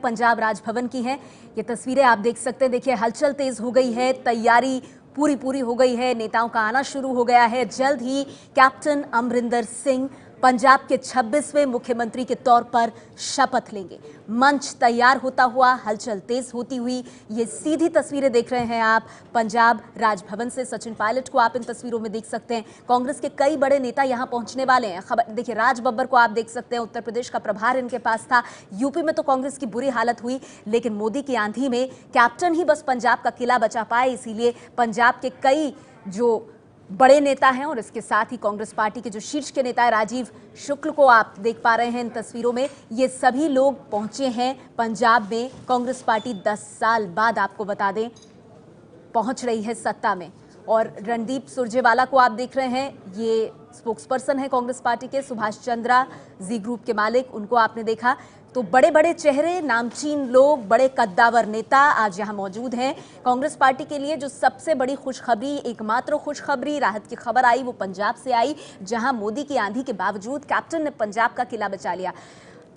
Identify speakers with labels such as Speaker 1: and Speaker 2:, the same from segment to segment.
Speaker 1: पंजाब राजभवन की हैं। ये तस्वीरें आप देख सकते हैं। देखिए, हलचल तेज हो गई है, तैयारी पूरी हो गई है, नेताओं का आना शुरू हो गया है। जल्द ही कैप्टन अमरिंदर सिंह पंजाब के 26वें मुख्यमंत्री के तौर पर शपथ लेंगे। मंच तैयार होता हुआ, हलचल तेज होती हुई, ये सीधी तस्वीरें देख रहे हैं आप पंजाब राजभवन से। सचिन पायलट को आप इन तस्वीरों में देख सकते हैं। कांग्रेस के कई बड़े नेता यहां पहुंचने वाले हैं। खबर देखिए, राज बब्बर को आप देख सकते हैं, उत्तर प्रदेश का प्रभार इनके पास था। यूपी में तो कांग्रेस की बुरी हालत हुई, लेकिन मोदी की आंधी में कैप्टन ही बस पंजाब का किला बचा पाए। इसीलिए पंजाब के कई जो बड़े नेता हैं और इसके साथ ही कांग्रेस पार्टी के जो शीर्ष के नेता है राजीव शुक्ल को आप देख पा रहे हैं इन तस्वीरों में, ये सभी लोग पहुंचे हैं पंजाब में। कांग्रेस पार्टी 10 साल बाद, आपको बता दें, पहुंच रही है सत्ता में। और रणदीप सुरजेवाला को आप देख रहे हैं, ये स्पोक्सपर्सन है कांग्रेस पार्टी के। सुभाष चंद्रा जी ग्रुप के मालिक, उनको आपने देखा। तो बड़े बड़े चेहरे, नामचीन लोग, बड़े कद्दावर नेता आज यहां मौजूद हैं। कांग्रेस पार्टी के लिए जो सबसे बड़ी खुशखबरी, एकमात्र खुशखबरी, राहत की खबर आई, वो पंजाब से आई, जहां मोदी की आंधी के बावजूद कैप्टन ने पंजाब का किला बचा लिया।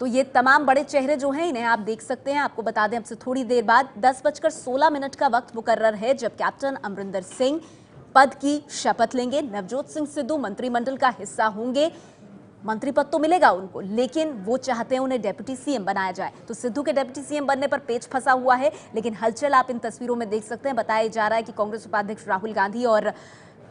Speaker 1: तो ये तमाम बड़े चेहरे जो हैं, इन्हें आप देख सकते हैं। आपको बता दें, अब से थोड़ी देर बाद 10:16 का वक्त मुकर्रर है जब कैप्टन अमरिंदर सिंह पद की शपथ लेंगे। नवजोत सिंह सिद्धू मंत्रिमंडल का हिस्सा होंगे, मंत्री पद तो मिलेगा उनको, लेकिन वो चाहते हैं उन्हें डेप्यूटी सीएम बनाया जाए। तो सिद्धू के डेप्यूटी सीएम बनने पर पेच फंसा हुआ है, लेकिन हलचल आप इन तस्वीरों में देख सकते हैं। बताया जा रहा है कि कांग्रेस उपाध्यक्ष राहुल गांधी और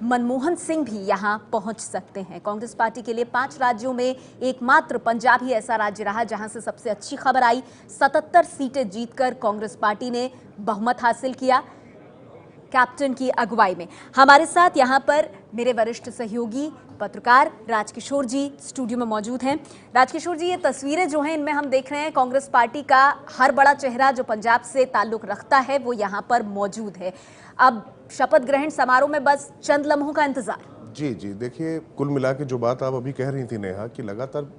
Speaker 1: मनमोहन सिंह भी यहां पहुंच सकते हैं। कांग्रेस पार्टी के लिए 5 राज्यों में एकमात्र पंजाब ही ऐसा राज्य रहा जहां से सबसे अच्छी खबर आई। 77 सीटें जीतकर कांग्रेस पार्टी ने बहुमत हासिल किया कैप्टन की अगुवाई में। हमारे साथ यहां पर मेरे वरिष्ठ सहयोगी पत्रकार राजकिशोर जी स्टूडियो में मौजूद हैं। राजकिशोर जी, ये तस्वीरें जो हैं, इनमें हम देख रहे हैं कांग्रेस पार्टी का हर बड़ा चेहरा जो पंजाब से ताल्लुक रखता है वो यहां पर मौजूद है। अब शपथ ग्रहण समारोह में बस चंद लम्हों का इंतजार।
Speaker 2: जी, देखिए, कुल मिला के जो बात आप अभी कह रही थी नेहा, कि लगातार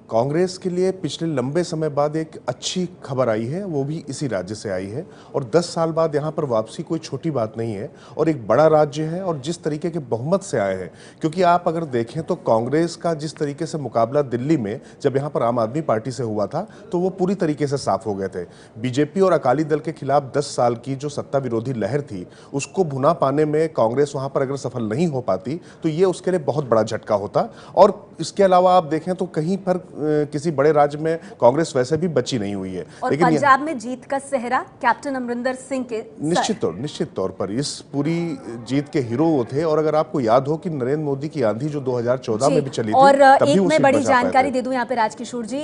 Speaker 2: कांग्रेस के लिए पिछले लंबे समय बाद एक अच्छी खबर आई है, वो भी इसी राज्य से आई है। और 10 साल बाद यहाँ पर वापसी कोई छोटी बात नहीं है, और एक बड़ा राज्य है, और जिस तरीके के बहुमत से आए हैं। क्योंकि आप अगर देखें तो कांग्रेस का जिस तरीके से मुकाबला दिल्ली में जब यहाँ पर आम आदमी पार्टी से हुआ था, तो वो पूरी तरीके से साफ हो गए थे। बीजेपी और अकाली दल के खिलाफ 10 साल की जो सत्ता विरोधी लहर थी, उसको भुना पाने में कांग्रेस वहाँ पर अगर सफल नहीं हो पाती तो ये उसके लिए बहुत बड़ा झटका होता। और इसके अलावा आप देखें तो कहीं पर किसी बड़े राज्य में कांग्रेस वैसे भी बची नहीं हुई है।
Speaker 1: और लेकिन पंजाब में जीत का सेहरा कैप्टन अमरिंदर सिंह के
Speaker 2: निश्चित तौर पर इस पूरी जीत के हीरो वो थे। और अगर आपको याद हो कि नरेंद्र मोदी की आंधी जो 2014 में भी चली थी,
Speaker 1: और एक मैं बड़ी जानकारी दे दूं यहाँ पे राजकिशोर जी,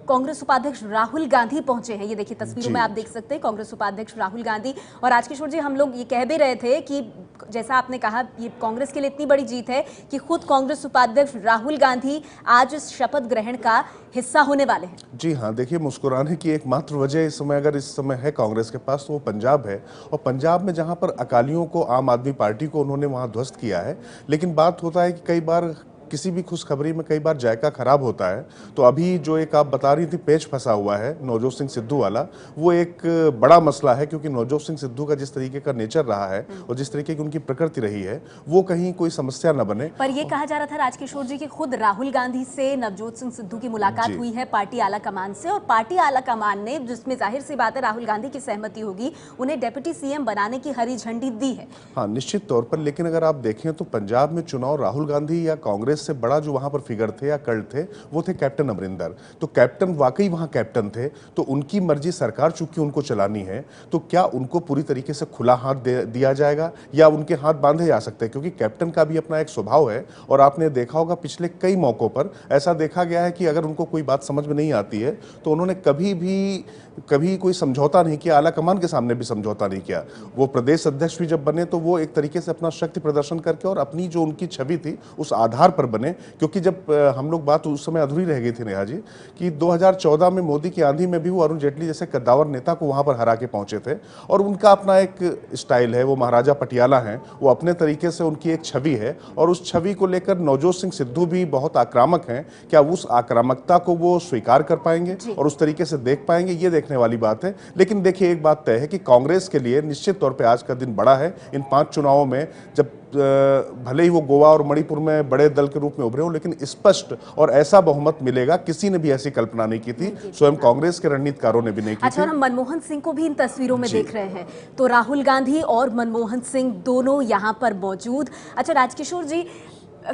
Speaker 1: कांग्रेस उपाध्यक्ष राहुल गांधी पहुंचे हैं। ये देखिए तस्वीरों में आप देख सकते हैं कांग्रेस उपाध्यक्ष राहुल गांधी। और राजकिशोर जी, हम लोग ये कह भी रहे थे कि जैसा आपने कहा, ये कांग्रेस के लिए इतनी बड़ी जीत है कि खुद कांग्रेस उपाध्यक्ष राहुल गांधी आज इस शपथ ग्रहण का हिस्सा होने वाले हैं।
Speaker 2: जी हाँ, देखिए, मुस्कुराने की एकमात्र वजह इस समय, अगर इस समय है कांग्रेस के पास, तो वो पंजाब है। और पंजाब में जहाँ पर अकालियों को, आम आदमी पार्टी को उन्होंने वहाँ ध्वस्त किया है। लेकिन बात होता है कि कई बार किसी भी खुशखबरी में कई बार जायका खराब होता है। तो अभी जो एक आप बता रही थी पेच फंसा हुआ है नवजोत सिंह सिद्धू वाला, वो एक बड़ा मसला है। क्योंकि नवजोत सिंह सिद्धू का जिस तरीके का नेचर रहा है और जिस तरीके की उनकी प्रकृति रही है, वो कहीं कोई समस्या न बने।
Speaker 1: पर ये कहा जा रहा था राजकिशोर जी कि खुद राहुल गांधी से नवजोत सिंह सिद्धू की मुलाकात हुई है पार्टी आला कमान से, और पार्टी आला कमान ने, जिसमें जाहिर सी बात है राहुल गांधी की सहमति होगी, उन्हें डेप्यूटी सीएम बनाने की हरी झंडी दी है।
Speaker 2: हाँ, निश्चित तौर पर। लेकिन अगर आप देखें तो पंजाब में चुनाव राहुल गांधी या कांग्रेस से बड़ा जो वहां पर फिगर थे या कल्ट थे, वो थे कैप्टन अमरिंदर। तो कैप्टन वाकई वहां कैप्टन थे, तो उनकी मर्जी सरकार चूंकि उनको चलानी है, तो क्या उनको पूरी तरीके से खुला हाथ दिया जाएगा या उनके हाथ बांधे जा सकते हैं? क्योंकि कैप्टन का भी अपना एक स्वभाव है। और आपने देखा होगा पिछले कई मौकों पर ऐसा देखा गया है कि अगर उनको कोई बात समझ में नहीं आती है तो उन्होंने कभी कोई समझौता नहीं किया, आला कमान के सामने भी समझौता नहीं किया। वो प्रदेश अध्यक्ष भी जब बने तो वो एक तरीके से अपना शक्ति प्रदर्शन करके और अपनी जो उनकी छवि थी उस आधार पर बने। क्योंकि जब हम लोग, बात उस समय अधूरी रह गई थी नेहा जी, कि 2014 में मोदी की आंधी में भी वो अरुण जेटली जैसे कद्दावर नेता को वहां पर हरा के पहुंचे थे। और उनका अपना एक स्टाइल है, वो महाराजा पटियाला हैं, वो अपने तरीके से उनकी एक छवि है। और उस छवि को लेकर नवजोत सिंह सिद्धू भी बहुत आक्रामक हैं। क्या उस आक्रामकता को वो स्वीकार कर पाएंगे और उस तरीके से देख पाएंगे, ये देखने वाली बात है। लेकिन देखिए, एक बात तय है कि कांग्रेस के लिए निश्चित तौर पे आज का दिन बड़ा है। इन 5 चुनावों में जब भले ही वो गोवा और मणिपुर में बड़े दल के रूप में उभरे हो, लेकिन स्पष्ट और ऐसा बहुमत मिलेगा, किसी ने भी ऐसी कल्पना नहीं की थी, स्वयं कांग्रेस के रणनीतिकारों ने भी नहीं की
Speaker 1: अच्छा,
Speaker 2: थी।
Speaker 1: और हम मनमोहन सिंह को भी इन तस्वीरों में देख रहे हैं, तो राहुल गांधी और मनमोहन सिंह दोनों यहाँ पर मौजूद। अच्छा राजकिशोर जी,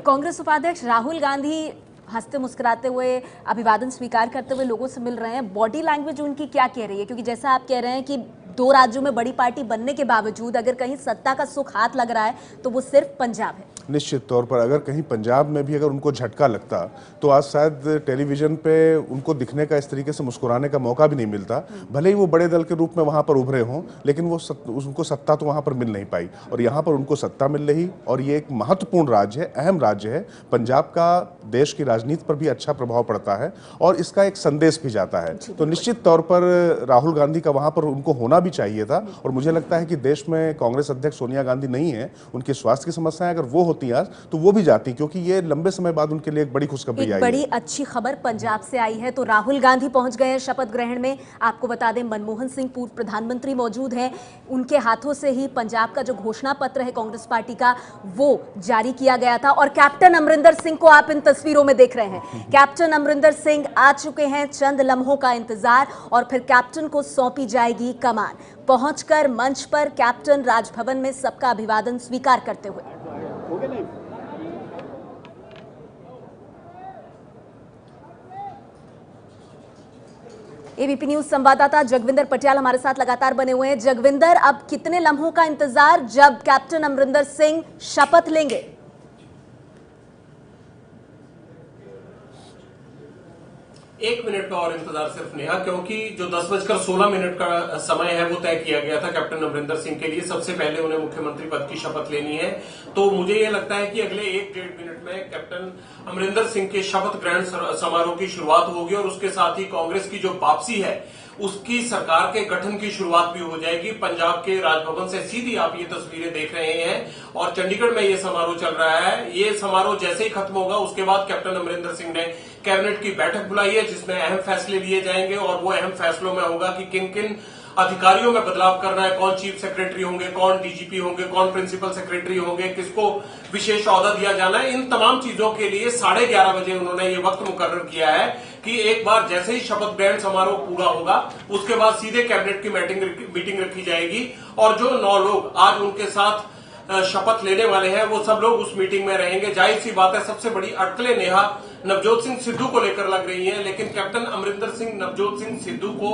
Speaker 1: कांग्रेस उपाध्यक्ष राहुल गांधी हंसते मुस्कुराते हुए अभिवादन स्वीकार करते हुए लोगों से मिल रहे हैं, बॉडी लैंग्वेज उनकी क्या कह रही है? क्योंकि जैसा आप कह रहे हैं कि 2 राज्यों में बड़ी पार्टी बनने के बावजूद अगर कहीं सत्ता का सुख हाथ लग रहा है तो वो सिर्फ पंजाब है।
Speaker 2: निश्चित तौर पर अगर कहीं पंजाब में भी अगर उनको झटका लगता तो आज शायद टेलीविजन पे उनको दिखने का, इस तरीके से मुस्कुराने का मौका भी नहीं मिलता। भले ही वो बड़े दल के रूप में वहां पर उभरे हों, लेकिन वो उनको सत्ता तो वहां पर मिल नहीं पाई, और यहाँ पर उनको सत्ता मिल रही। और ये एक महत्वपूर्ण राज्य है, अहम राज्य है। पंजाब का देश की राजनीति पर भी अच्छा प्रभाव पड़ता है और इसका एक संदेश भी जाता है। तो निश्चित तौर पर राहुल गांधी का वहां पर उनको होना भी चाहिए था। और मुझे लगता है कि देश में कांग्रेस अध्यक्ष सोनिया गांधी नहीं है, उनकी स्वास्थ्य की समस्याएं अगर वो होती आज तो वो भी जाती, क्योंकि ये लंबे समय बाद उनके लिए एक बड़ी खुशखबरी आई है।
Speaker 1: बड़ी अच्छी खबर पंजाब से आई है। तो राहुल गांधी पहुंच गए हैं शपथ ग्रहण में। आपको बता दें, मनमोहन सिंह पूर्व प्रधानमंत्री मौजूद हैं, उनके हाथों से ही पंजाब का जो घोषणा पत्र है कांग्रेस पार्टी का वो जारी किया गया था। और कैप्टन अमरिंदर सिंह को आप इन तस्वीरों में देख रहे हैं। कैप्टन अमरिंदर सिंह आ चुके हैं, चंद लम्हों का इंतजार और फिर कैप्टन को सौंपी जाएगी कमान। पहुंचकर मंच पर कैप्टन राजभवन में सबका अभिवादन स्वीकार करते हुए। एबीपी न्यूज संवाददाता जगविंदर पटियाल हमारे साथ लगातार बने हुए हैं। जगविंदर, अब कितने लम्हों का इंतजार जब कैप्टन अमरिंदर सिंह शपथ लेंगे?
Speaker 3: 1 मिनट का और इंतजार सिर्फ नेहा, क्योंकि जो 10:16 का समय है वो तय किया गया था कैप्टन अमरिंदर सिंह के लिए। सबसे पहले उन्हें मुख्यमंत्री पद की शपथ लेनी है, तो मुझे ये लगता है कि अगले 1-1.5 मिनट में कैप्टन अमरिंदर सिंह के शपथ ग्रहण समारोह की शुरुआत होगी और उसके साथ ही कांग्रेस की जो वापसी है उसकी, सरकार के गठन की शुरुआत भी हो जाएगी। पंजाब के राजभवन से सीधी आप ये तस्वीरें देख रहे हैं और चंडीगढ़ में ये समारोह चल रहा है। ये समारोह जैसे ही खत्म होगा उसके बाद कैप्टन अमरिंदर सिंह ने कैबिनेट की बैठक बुलाई है जिसमें अहम फैसले लिए जाएंगे और वो अहम फैसलों में होगा कि किन किन अधिकारियों में बदलाव करना है, कौन चीफ सेक्रेटरी होंगे, कौन डीजीपी होंगे, कौन प्रिंसिपल सेक्रेटरी होंगे, किसको विशेष ओहदा दिया जाना है। इन तमाम चीजों के लिए 11:30 बजे उन्होंने ये वक्त मुकर्रर किया है कि एक बार जैसे ही शपथ ग्रहण समारोह पूरा होगा उसके बाद सीधे कैबिनेट की मीटिंग रखी जाएगी और जो 9 लोग आज उनके साथ शपथ लेने वाले हैं वो सब लोग उस मीटिंग में रहेंगे। जाहिर सी बात है, सबसे बड़ी अटकलें नेहा नवजोत सिंह सिद्धू को लेकर लग रही हैं, लेकिन कैप्टन अमरिंदर सिंह नवजोत सिंह सिद्धू को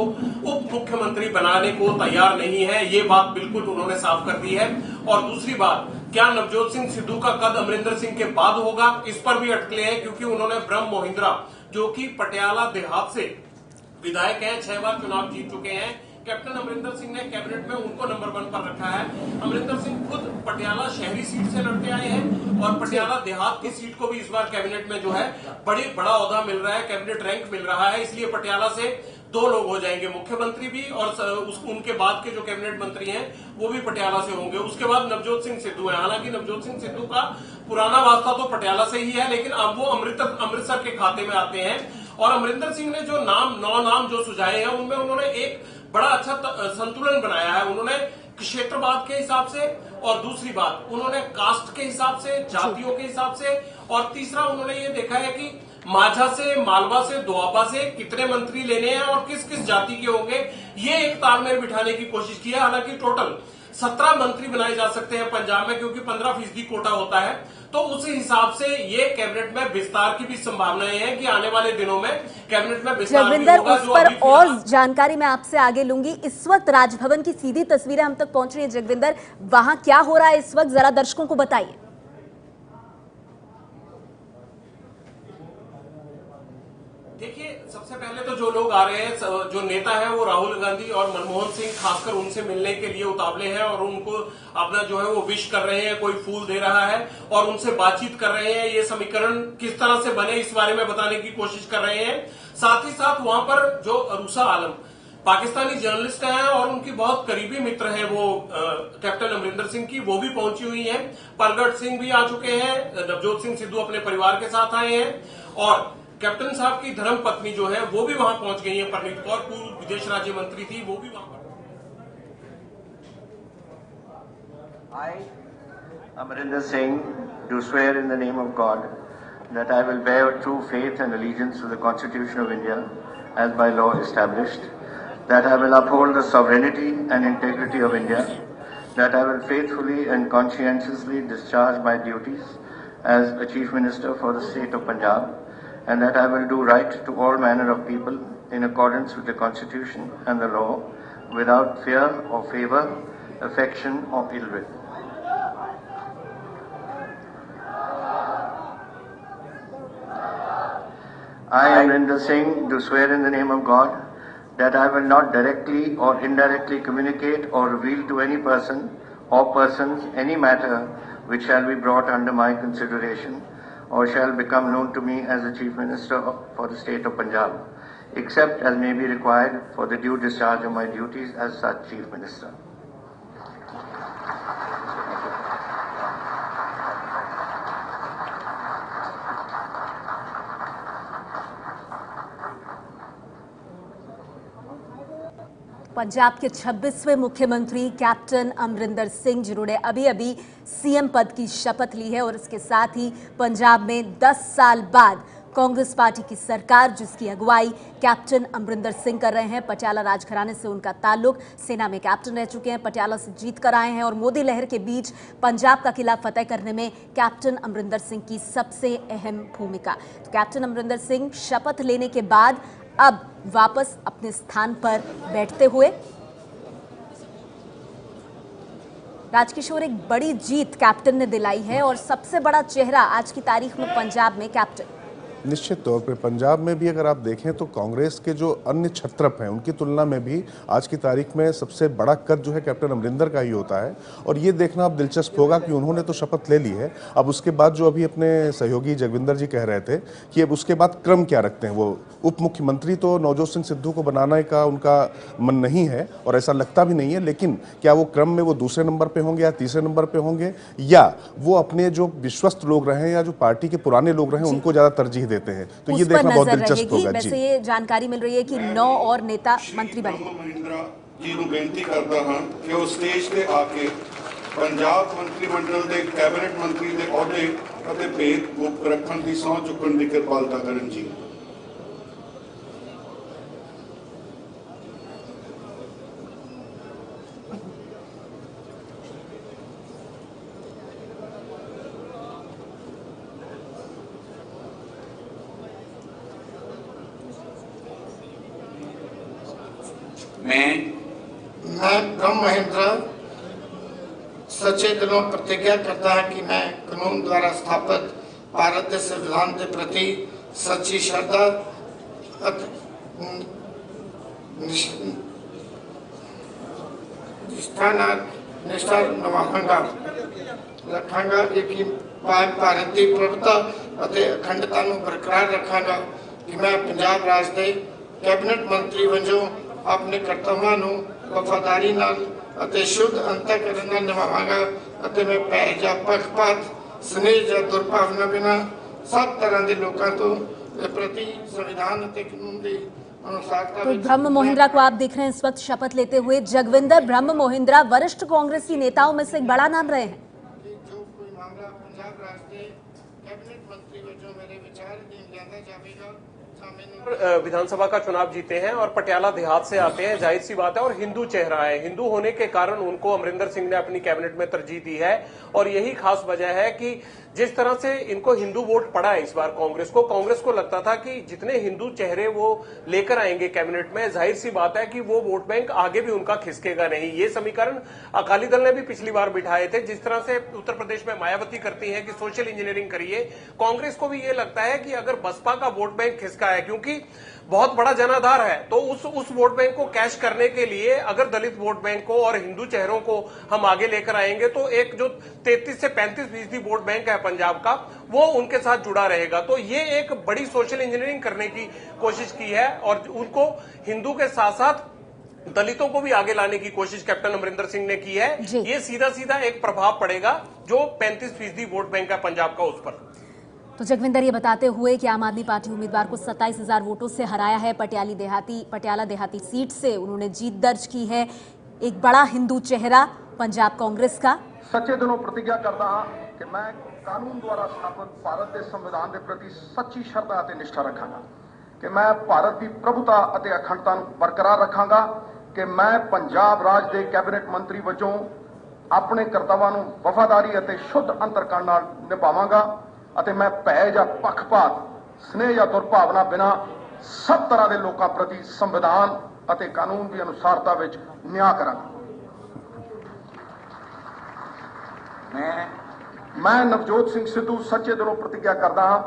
Speaker 3: उप मुख्यमंत्री बनाने को तैयार नहीं है, ये बात बिल्कुल उन्होंने साफ कर दी है। और दूसरी बात, क्या नवजोत सिंह सिद्धू का कद अमरिंदर सिंह के बाद होगा, इस पर भी अटकलें हैं, क्योंकि उन्होंने ब्रह्म मोहिंद्रा जो कि पटियाला देहात से विधायक हैं, 6 बार चुनाव जीत चुके हैं, कैप्टन अमरिंदर सिंह ने कैबिनेट में उनको नंबर 1 पर रखा है। अमरिंदर सिंह खुद पटियाला शहरी सीट से लड़के आए हैं और पटियाला देहात की सीट को भी इस बार कैबिनेट में जो है बड़ा ओहदा मिल रहा है, कैबिनेट रैंक मिल रहा है, इसलिए पटियाला से 2 लोग हो जाएंगे, मुख्यमंत्री भी और उनके बाद के जो कैबिनेट मंत्री हैं वो भी पटियाला से होंगे। उसके बाद नवजोत सिंह सिद्धू है। हालांकि नवजोत सिंह सिद्धू का पुराना वास्ता तो पटियाला से ही है, लेकिन अब वो अमृतसर के खाते में आते हैं। और अमरिंदर सिंह ने जो 9 नाम जो सुझाए हैं उनमें उन्होंने एक बड़ा अच्छा संतुलन बनाया है। उन्होंने क्षेत्रवाद के हिसाब से, और दूसरी बात उन्होंने कास्ट के हिसाब से, जातियों के हिसाब से, और तीसरा उन्होंने ये देखा है कि माझा से, मालवा से, दोआबा से कितने मंत्री लेने हैं और किस किस जाति के होंगे, ये एक तालमेल बिठाने की कोशिश की है। हालांकि टोटल 17 मंत्री बनाए जा सकते हैं पंजाब में, क्योंकि 15% कोटा होता है, तो उस हिसाब से ये कैबिनेट में विस्तार की भी संभावनाएं हैं कि आने वाले दिनों में कैबिनेट में विस्तार भी होगा।
Speaker 1: उस पर और जानकारी मैं आपसे आगे लूंगी। इस वक्त राजभवन की सीधी तस्वीरें हम तक पहुंच रही है। जगविंदर, वहां क्या हो रहा है इस वक्त, जरा दर्शकों को बताइए।
Speaker 3: देखिए, सबसे पहले तो जो लोग आ रहे हैं, जो नेता हैं वो राहुल गांधी और मनमोहन सिंह खासकर उनसे मिलने के लिए उतावले हैं और उनको अपना जो है वो विश कर रहे हैं, कोई फूल दे रहा है और उनसे बातचीत कर रहे हैं। ये समीकरण किस तरह से बने इस बारे में बताने की कोशिश कर रहे हैं। साथ ही साथ वहां पर जो अरूसा आलम पाकिस्तानी जर्नलिस्ट हैं और उनकी बहुत करीबी मित्र है वो कैप्टन अमरिंदर सिंह की, वो भी पहुंची हुई हैं। परगट सिंह भी आ चुके हैं, नवजोत सिंह सिद्धू अपने परिवार के साथ आए हैं और कैप्टन साहब की धर्म पत्नी जो है वो भी वहां पहुंच गई है। परनीत कौर पूर्व विदेश राज्य मंत्री थी, वो भी वहां पर।
Speaker 4: I, Amrinder Singh, do swear in the name of God that I will bear true faith and allegiance to the Constitution of India as by law established, that I will uphold the sovereignty and integrity of India, that I will faithfully and conscientiously discharge my duties as a Chief Minister for the state of Punjab, and that I will do right to all manner of people in accordance with the Constitution and the law, without fear or favour, affection or ill will. I, Amrinder Singh, do swear in the name of God that I will not directly or indirectly communicate or reveal to any person or persons any matter which shall be brought under my consideration or shall become known to me as the Chief Minister for the state of Punjab, except as may be required for the due discharge of my duties as such Chief Minister.
Speaker 1: Punjab के 26वें मुख्यमंत्री captain Amarinder Singh, जिन्होंने अभी अभी CM पद की शपथ ली है और इसके साथ ही पंजाब में 10 साल बाद कांग्रेस पार्टी की सरकार, जिसकी अगुवाई कैप्टन अमरिंदर सिंह कर रहे हैं। पटियाला राजघराने से उनका ताल्लुक, सेना में कैप्टन रह चुके हैं, पटियाला से जीत कर आए हैं और मोदी लहर के बीच पंजाब का किला फतेह करने में कैप्टन अमरिंदर सिंह की सबसे अहम भूमिका। तो कैप्टन अमरिंदर सिंह शपथ लेने के बाद अब वापस अपने स्थान पर बैठते हुए राजकिशोर, एक बड़ी जीत कैप्टन ने दिलाई है और सबसे बड़ा चेहरा आज की तारीख में पंजाब में कैप्टन।
Speaker 2: निश्चित तौर पे पंजाब में भी अगर आप देखें तो कांग्रेस के जो अन्य छत्रप हैं उनकी तुलना में भी आज की तारीख में सबसे बड़ा कद जो है कैप्टन अमरिंदर का ही होता है। और ये देखना अब दिलचस्प होगा कि उन्होंने तो शपथ ले ली है, अब उसके बाद जो अभी अपने सहयोगी जगविंदर जी कह रहे थे कि अब उसके बाद क्रम क्या रखते हैं। वो उप मुख्यमंत्री तो नवजोत सिंह सिद्धू को बनाने का उनका मन नहीं है और ऐसा लगता भी नहीं है, लेकिन क्या वो क्रम में वो दूसरे नंबर पर होंगे या तीसरे नंबर पर होंगे, या वो अपने जो विश्वस्त लोग रहे या जो पार्टी के पुराने लोग रहे उनको ज़्यादा तरजीह देते हैं। तो ये देखना बहुत दिलचस्प होगा।
Speaker 1: वैसे ये जानकारी मिल रही है कि 9 और नेता मंत्री बने।
Speaker 5: महिंद्रा जी ਨੂੰ ਬੇਨਤੀ ਕਰਦਾ ਹਾਂ ਕਿ ਉਹ ਸਟੇਜ ਤੇ ਆ ਕੇ ਪੰਜਾਬ ਮੰਤਰੀ ਮੰਡਲ ਦੇ ਕੈਬਨਿਟ ਮੰਤਰੀ ਦੇ ਅਹੁਦੇ ਅਤੇ ਭੇਦ ਗੁਪਤ ਰੱਖਣ ਦੀ ਸਹੁੰ ਚੁੱਕਣ ਦੀ ਕਿਰਪਾਲਤਾ ਕਰਨ ਜੀ। मैं ब्रह्म महिंद्रा सच्चे दिलों प्रतिज्ञा करता है कि मैं कानून द्वारा स्थापित भारत के संविधान के प्रति सच्ची श्रद्धा निष्ठा निभावांगा रखांगा, यकीन भारत की प्रभुता और अखंडता को बरकरार रखांगा कि मैं पंजाब राज के कैबिनेट मंत्री वजों अपने कर्तव्यों ਨੂੰ वफादारी नाल ਅਤੇ शुद्ध अंतःकरण ਨਾਲ ਨਿਭਾਵਾਂਗਾ ਅਤੇ मैं ਭੈ ਜਾਂ ਪੱਖਪਾਤ, स्नेह ਜਾਂ दुर्भावना बिना सब तरह के लोगों तो प्रति संविधान ਅਤੇ कानून की अनुसारता।
Speaker 1: तो ब्रह्म मोहिंद्रा को आप देख रहे हैं इस वक्त शपथ लेते हुए। जगविंदर, ब्रह्म मोहिंद्रा वरिष्ठ कांग्रेसी नेताओं में से एक बड़ा नाम रहे हैं।
Speaker 5: जो कोई मामला पंजाब राज के कैबिनेट मंत्री वजों मेरे विचार अधीन लिया जाएगा।
Speaker 3: विधानसभा का चुनाव जीते हैं और पटियाला देहात से आते हैं, जाहिर सी बात है, और हिंदू चेहरा है। हिंदू होने के कारण उनको अमरिंदर सिंह ने अपनी कैबिनेट में तरजीह दी है और यही खास वजह है कि जिस तरह से इनको हिंदू वोट पड़ा है इस बार कांग्रेस को लगता था कि जितने हिंदू चेहरे वो लेकर आएंगे कैबिनेट में, जाहिर सी बात है कि वो वोट बैंक आगे भी उनका खिसकेगा नहीं। ये समीकरण अकाली दल ने भी पिछली बार बिठाए थे। जिस तरह से उत्तर प्रदेश में मायावती करती है कि सोशल इंजीनियरिंग करिए, कांग्रेस को भी ये लगता है कि अगर बसपा का वोट बैंक खिसका है, क्योंकि बहुत बड़ा जनाधार है, तो उस वोट बैंक को कैश करने के लिए अगर दलित वोट बैंक को और हिंदू चेहरों को हम आगे लेकर आएंगे तो एक जो 33 से 35% वोट बैंक है पंजाब का, वो उनके साथ जुड़ा रहेगा। तो ये एक बड़ी सोशल इंजीनियरिंग करने की कोशिश की है और उनको हिंदू के साथ साथ दलितों को भी आगे लाने की कोशिश कैप्टन अमरिंदर सिंह ने की है। ये सीधा सीधा एक प्रभाव पड़ेगा जो 35% वोट बैंक है पंजाब का, उस पर।
Speaker 1: तो जगविंदर ये बताते हुए कि आम आदमी पार्टी उम्मीदवार को 27,000 वोटों से हराया है। पटियाला देहाती सीट से उन्होंने जीत दर्ज की है। एक बड़ा हिंदू चेहरा पंजाब कांग्रेस का।
Speaker 6: सच्चे दिलों प्रतिज्ञा करता हाँ कि मैं कानून द्वारा स्थापित भारत के संविधान के प्रति सच्ची श्रद्धा और निष्ठा रखांगा, कि मैं भारत की प्रभुता और अखंडता बरकरार रखांगा, कि मैं पंजाब राज के कैबिनेट मंत्री वजों अपने कर्तव्यों को वफादारी और शुद्ध अंतरकरण नाल निभावांगा, ਅਤੇ मैं भय ਜਾਂ पक्षपात स्नेह या दुर्भावना बिना सब तरह के लोगों प्रति संविधान ਅਤੇ कानून की अनुसारता विच न्याय करांगा। मैं नवजोत सिंह सिद्धू सच्चे दिलों प्रतिज्ञा करता हाँ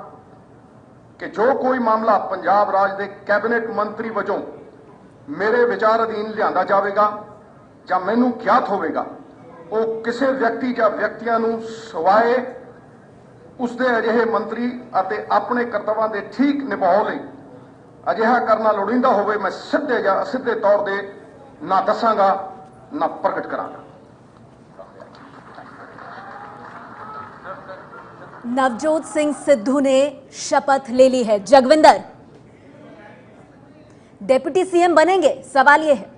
Speaker 6: कि जो कोई मामला पंजाब राज के कैबिनेट मंत्री वजों मेरे विचार अधीन लिया जाएगा ਜਾਂ मैनू ज्ञात होगा, वो किसी व्यक्ति या व्यक्तियों को सवाए उसके अजिहे मंत्री ਅਤੇ अपने कर्तव्यों के ठीक निभाव ਲਈ अजिहा करना लोड़ींदा होवे, मैं सीधे या असिधे तौर पर ना दसांगा ना प्रगट करांगा।
Speaker 1: नवजोत सिंह सिद्धू ने शपथ ले ली है। जगविंदर, डिप्टी सीएम बनेंगे? सवाल यह है।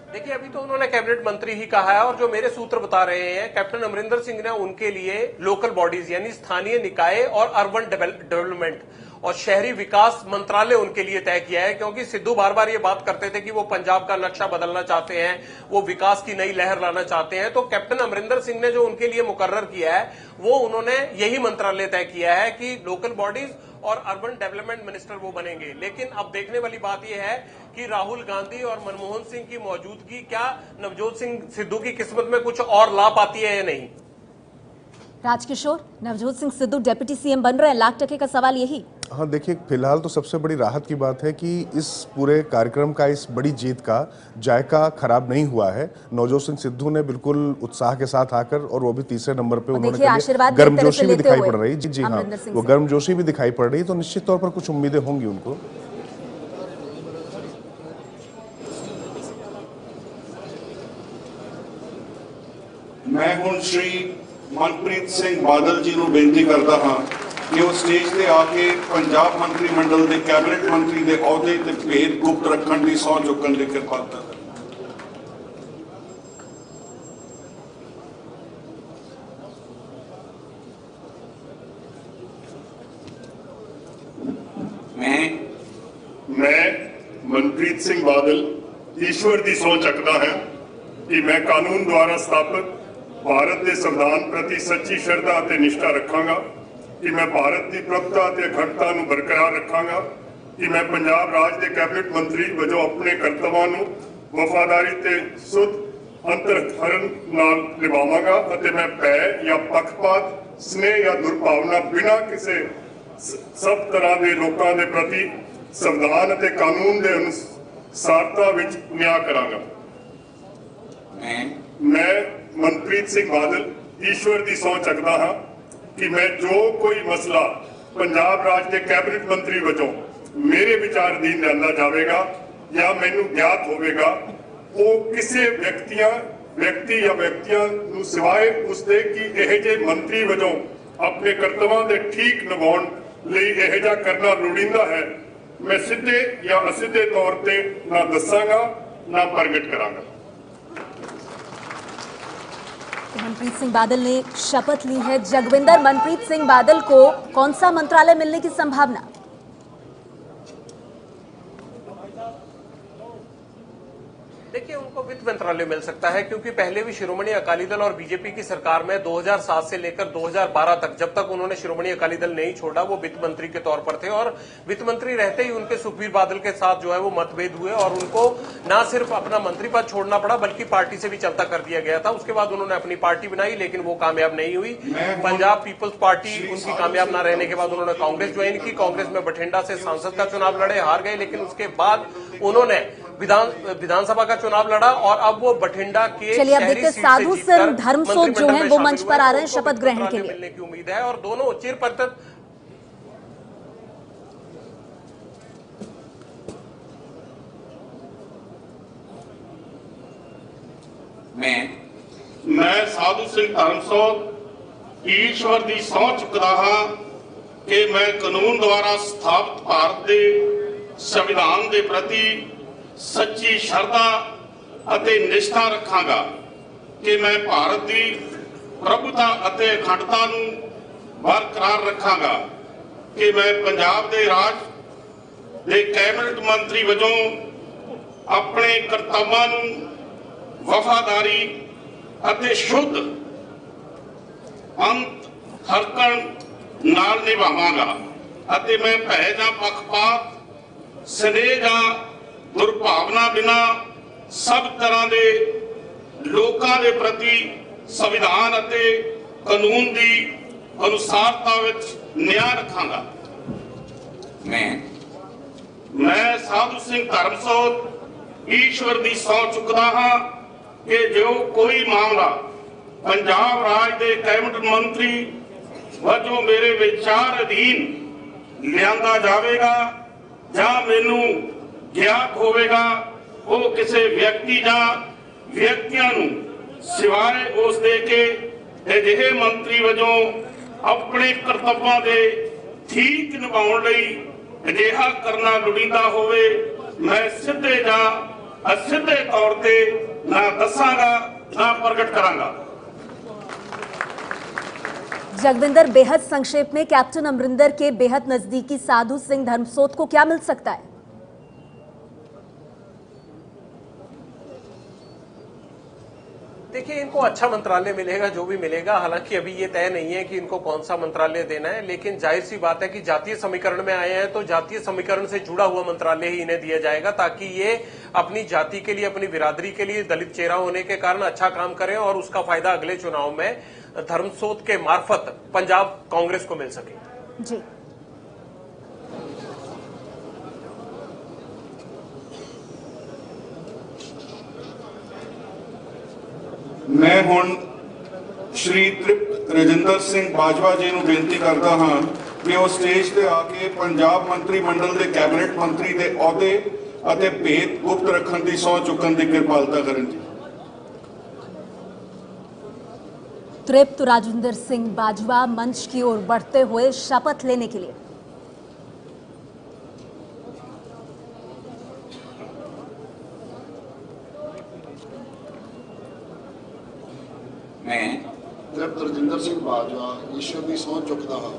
Speaker 3: देखिए, अभी तो उन्होंने कैबिनेट मंत्री ही कहा है और जो मेरे सूत्र बता रहे हैं, कैप्टन अमरिंदर सिंह ने उनके लिए लोकल बॉडीज यानी स्थानीय निकाय और अर्बन डेवलपमेंट और शहरी विकास मंत्रालय उनके लिए तय किया है, क्योंकि सिद्धू बार बार ये बात करते थे कि वो पंजाब का नक्शा बदलना चाहते हैं, वो विकास की नई लहर लाना चाहते हैं। तो कैप्टन अमरिंदर सिंह ने जो उनके लिए मुकर्रर किया है वो उन्होंने यही मंत्रालय तय किया है कि लोकल बॉडीज और अर्बन डेवलपमेंट मिनिस्टर वो बनेंगे। लेकिन अब देखने वाली बात यह है कि राहुल गांधी और मनमोहन सिंह की मौजूदगी क्या नवजोत सिंह सिद्धू की किस्मत में कुछ और ला पाती है या नहीं।
Speaker 1: राजकिशोर, नवजोत सिंह सिद्धू डिप्टी सीएम बन रहे हैं, लाख टके का सवाल यही।
Speaker 2: हाँ देखिए, फिलहाल तो सबसे बड़ी राहत की बात है कि इस पूरे कार्यक्रम का, इस बड़ी जीत का जायका खराब नहीं हुआ है। नवजोत सिंह सिद्धू ने बिल्कुल उत्साह के साथ आकर, और वो भी तीसरे नंबर पे उन्होंने गर्मजोशी भी दिखाई पड़ रही। जी हाँ, वो गर्मजोशी भी दिखाई पड़ रही, तो निश्चित तौर पर कुछ उम्मीदें होंगी उनको।
Speaker 7: मैं हुण श्री मनप्रीत सिंह बादल जी ਨੂੰ ਬੇਨਤੀ ਕਰਦਾ ਹਾਂ कि वो स्टेज ਤੇ आके पंजाब मंत्रिमंडल के कैबिनेट मंत्री के अहुदे ते भेद गुप्त रखने की सौं चुकन की कृपा करें।
Speaker 8: मैं मनप्रीत सिंह बादल ईश्वर की सौं चकता है कि मैं कानून द्वारा स्थापित भारत के संविधान प्रति सच्ची श्रद्धा और निष्ठा रखांगा, कि मैं भारत की प्रभुता और अखंडता को बरकरार रखांगा, कि मैं पंजाब राज के कैबिनेट मंत्री वजों अपने कर्तव्यों को वफादारी ते शुद्ध अंतरकरण नाल निभावांगा और मैं भय या पक्षपात स्नेह या दुर्भावना बिना किसी सब तरह के लोगों के प्रति संविधान और कानून के अनुसारता विच न्याय करांगा। मैं मनप्रीत सिंह बादल ईश्वर की सौं चकता हाँ कि मैं जो कोई मसला पंजाब राज के कैबिनेट मंत्री वजों मेरे विचार अधीन लिया जाएगा या मैनू ज्ञात होगा, वो किसी व्यक्ति या व्यक्तियों सिवाए उसके कि यह मंत्री वजों अपने कर्तव्यों के ठीक निभाउण लई यह करना लोड़ींदा है, मैं सीधे या असीधे तौर पर ना दसांगा ना प्रगट करांगा।
Speaker 1: मनप्रीत सिंह बादल ने शपथ ली है। जगविंदर, मनप्रीत सिंह बादल को कौन सा मंत्रालय मिलने की संभावना?
Speaker 3: देखिए, उनको वित्त मंत्रालय मिल सकता है, क्योंकि पहले भी शिरोमणि अकाली दल और बीजेपी की सरकार में 2007 से लेकर 2012 तक, जब तक उन्होंने शिरोमणि अकाली दल नहीं छोड़ा, वो वित्त मंत्री के तौर पर थे और वित्त मंत्री रहते ही उनके सुखबीर बादल के साथ जो है वो मतभेद हुए और उनको ना सिर्फ अपना मंत्री पद छोड़ना पड़ा बल्कि पार्टी से भी चलता कर दिया गया था। उसके बाद उन्होंने अपनी पार्टी बनाई, लेकिन वो कामयाब नहीं हुई। पंजाब पीपल्स पार्टी उनकी कामयाब ना रहने के बाद उन्होंने कांग्रेस ज्वाइन की। कांग्रेस में बठिंडा से सांसद का चुनाव लड़े, हार गए, लेकिन उसके बाद उन्होंने विधानसभा का चुनाव लड़ा और अब वो बठिंडा के
Speaker 1: चलिए अब देखते साधु सिंह धर्मसोत जो हैं वो मंच पर आ रहे हैं शपथ ग्रहण के लिए।
Speaker 3: मिलने की उम्मीद है और दोनों चिर परिचित
Speaker 7: मैं साधु सिंह धर्मसोत ईश्वर की सौं चुकदा हां कि मैं कानून द्वारा स्थापित भारत के संविधान के प्रति सच्ची श्रद्धा ਅਤੇ निष्ठा रखांगा कि मैं भारत की प्रभुता ਅਤੇ अखंडता ਨੂੰ बरकरार रखांगा कि मैं पंजाब के राज ਦੇ कैबिनेट मंत्री वजों अपने कर्तव्यां ਨੂੰ वफादारी ਅਤੇ शुद्ध अंत हरकण नाल निभावांगा ਅਤੇ मैं भै ਜਾਂ पक्षपात स्नेह ਜਾਂ दुर्भावना बिना सब तरह के लोगों के प्रति संविधान ਅਤੇ कानून की अनुसारता विच न्याय रखांगा। मैं साधु सिंह धर्मसोत ईश्वर की सौं चुकदा हां कि जो कोई मामला पंजाब राज के कैबिनेट मंत्री वजों मेरे विचार अधीन लियांदा जावेगा जां मैनू ज्ञात होवेगा वो किसी व्यक्ति या व्यक्तियों नूं सिवाय उस दे के अजिहे मंत्री वजों अपने कर्तव्यों के ठीक निभाउण लई अजिहा करना लोड़ींदा होवे मैं सीधे या असीधे तौर ते ना दसांगा ना प्रगट करांगा।
Speaker 1: जगविंदर, बेहद संक्षेप में कैप्टन अमरिंदर के बेहद नजदीकी साधु सिंह धर्मसोत को क्या मिल सकता है?
Speaker 3: देखिए, इनको अच्छा मंत्रालय मिलेगा, जो भी मिलेगा। हालांकि अभी ये तय नहीं है कि इनको कौन सा मंत्रालय देना है, लेकिन जाहिर सी बात है कि जातीय समीकरण में आए हैं तो जातीय समीकरण से जुड़ा हुआ मंत्रालय ही इन्हें दिया जाएगा, ताकि ये अपनी जाति के लिए, अपनी बिरादरी के लिए दलित चेहरा होने के कारण अच्छा काम करें और उसका फायदा अगले चुनाव में धर्मसोत के मार्फत पंजाब कांग्रेस को मिल सके।
Speaker 1: जी,
Speaker 7: मैं हुण श्री तृप्त रजिंदर सिंह बाजवा जी नूं बेनती करदा हां कि वो स्टेज ते आके पंजाब मंत्री मंडल के कैबिनेट मंत्री के अहुदे ਅਤੇ भेद गुप्त रखने की सौं चुकन की कृपालता करन जी।
Speaker 1: तृप्त राजिंदर सिंह बाजवा मंच की ओर बढ़ते हुए शपथ लेने के लिए।
Speaker 5: मैं तृप्त राजिंदर सिंह बाजवा ईश्वर की सौं चुकदा हां